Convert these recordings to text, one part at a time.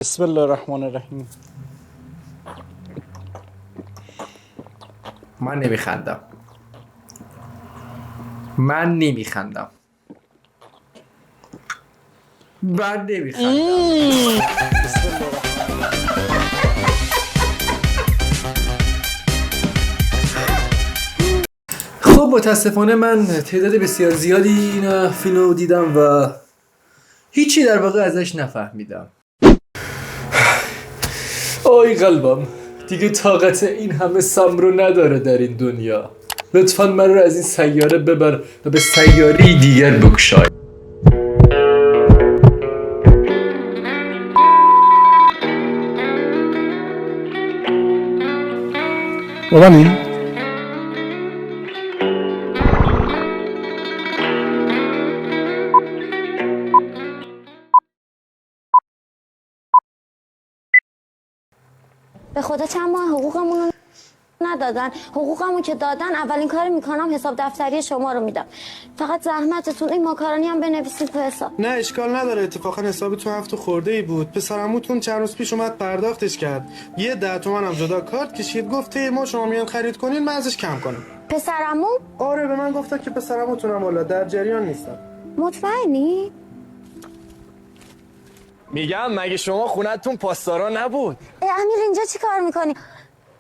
بسم الله الرحمن الرحیم. من نمیخندم. من نمیخندم. بسم الله خب متاسفانه من تعداد بسیار زیادی این فیلم رو دیدم و هیچی در واقع ازش نفهمیدم. آی قلبم دیگه طاقت این همه سم رو نداره در این دنیا. لطفا من رو از این سیاره ببر و به سیاره دیگر بکشای. بابامین به خدا چند ماه حقوقمون رو ندادن. حقوقمو که دادن اولین کاری میکنم حساب دفتری شما رو میدم. فقط زحمتتون این ماکارونی هم بنویسید تو حساب. نه اشکال نداره، اتفاقا حسابتون هفت خورده ای بود. پسرعموتون چند روز پیش اومد پرداختش کرد. یه 10 تومن هم جدا کارت کشید، گفت ما شما میان خرید کنین من ازش کم کنم. پسرمو؟ آره به من گفتن که پسرعموتونم والا در جریان نیستم. مطمئنی؟ میگم مگه شما خونتون پاسدارا نبود؟ امیر اینجا چی کار میکنی؟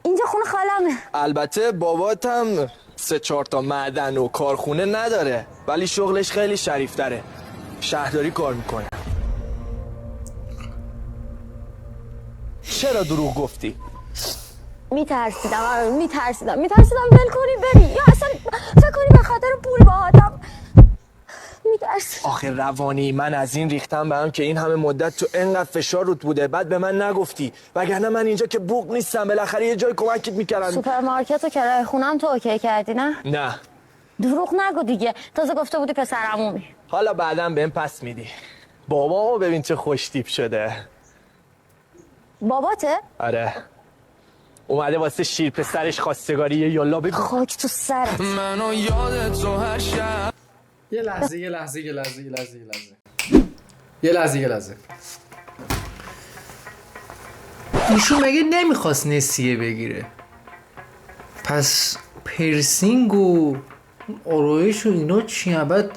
اینجا خونه خالمه. البته باباتم 3-4 تا معدن و کارخونه نداره، ولی شغلش خیلی شریفتره. شهرداری کار میکنه. چرا دروغ گفتی؟ میترسیدم ول کنی بری، یا اصلا فکر کنی به خاطر پول با آدم میترسیدم. آخه روانی من از این ریختم به هم که این همه مدت تو انقدر فشار روت بوده، بعد به من نگفتی، وگرنه من اینجا که بوق نیستم، بالاخره یه جای کمکت میکردم. سوپرمارکت و کرایه خونم تو اوکی کردی نه؟ نه دروغ نگو دیگه، تازه گفته بودی پسرعمومی. حالا بعدم بهم پس میدی. بابامو ببین چه خوش تیپ شده. باباته؟ آره اومده واسه شیر پسرش خواستگاری یالا بگو. خاک تو سرت. منو یادت تو هر شب. یه لحظه. ایشون مگه نمیخواست نسیه بگیره؟ پس پرسینگ و آرایش و اینا چی؟ بعد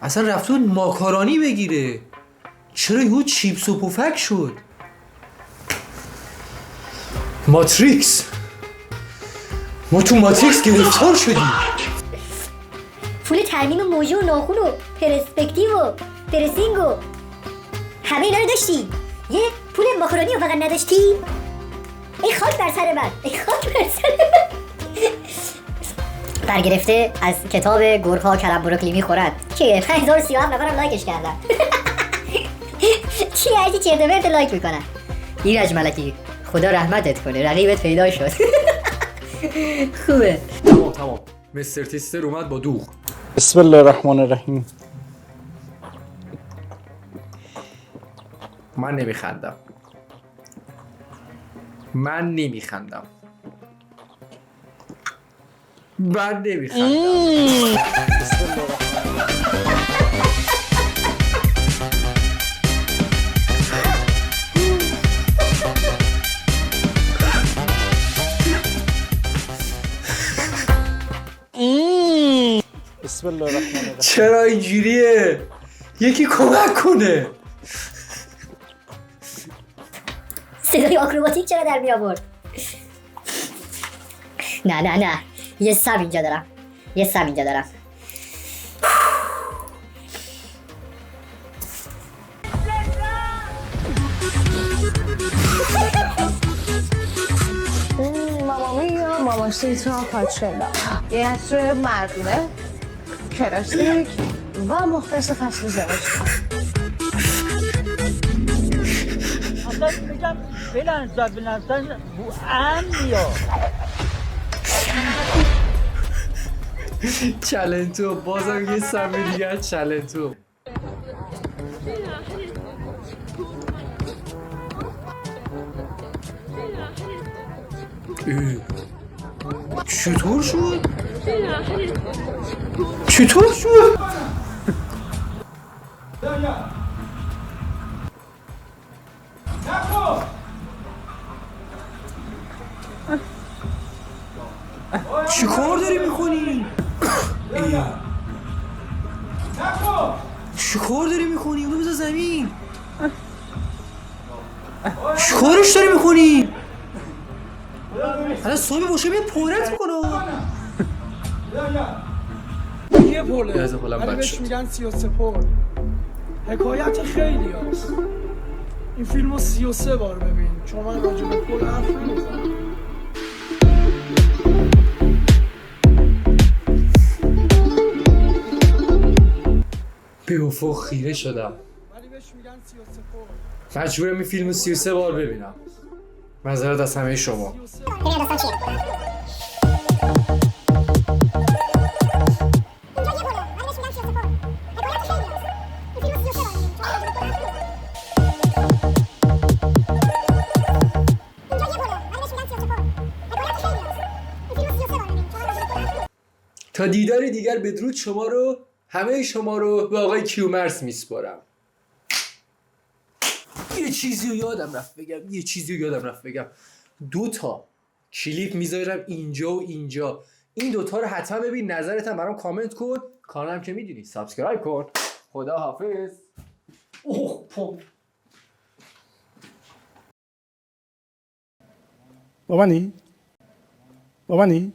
اصلا رفته بود ماکارونی بگیره. چرا یهو چیپس و پفک شد؟ ماتریکس. ما تو ماتریکس گرفتار شدیم. پول ترمیم موجه و ناخون و پرسپکتیو و پرسینگ و همه اینا رو داشتی، یه پول ماکارونی رو فقط نداشتی؟ ای خاک بر سر من. برگرفته از کتاب گورخا کرم بروکلی میخورد که 5037 نفرم لایکش کردن. چی هرچی چرت و پرت لایک میکنن. ایرج ملکی خدا رحمتت کنه، رقیبت پیدا شد. خوبه. تمام مستر تیستر اومد با دوغ. بسم الله الرحمن الرحیم. من نمیخندم. من نمیخندم. بسم الله الرحمن الرحیم. چرا اینجوریه؟ یکی کمک کنه. صدای آکروباتیک چرا در می آورد؟ نه یه سب اینجا دارم. Mamma mia, پاچلا یه عطر مردونه کلاسیک و مختص فصل زمستون. ازش میگم بلنزن بو امنیا. چالنتو بازم یه سمی دیگه از چالنتو. چطور شد؟ نکن چی کار داری میکنی؟ چی کار داری میکنی؟ اونو بذار زمین. چی کارش داری میکنی؟ الان صبح باشه بیاد پارت میکنه. یه پله ولی بهش میگن 33 پل. حکایت خیلی هست. این فیلم رو 33 بار ببین چون من راجع به پل حرف نمیزنم. به افق خیره شدم. ولی بهش میگن 33 پل. مجبورم این فیلم رو 33 بار ببینم. معذرت از همه شما. تا دیداری دیگر بدرود شما رو همه شما رو به آقای کیومرث میسپارم. یه چیزی رو یادم رفت بگم 2 تا کلیپ میذارم اینجا و اینجا. این 2 تا رو حتما ببین، نظرت هم برام کامنت کن. کانالم که میدونی سابسکرایب کن. خدا حافظ. بابانی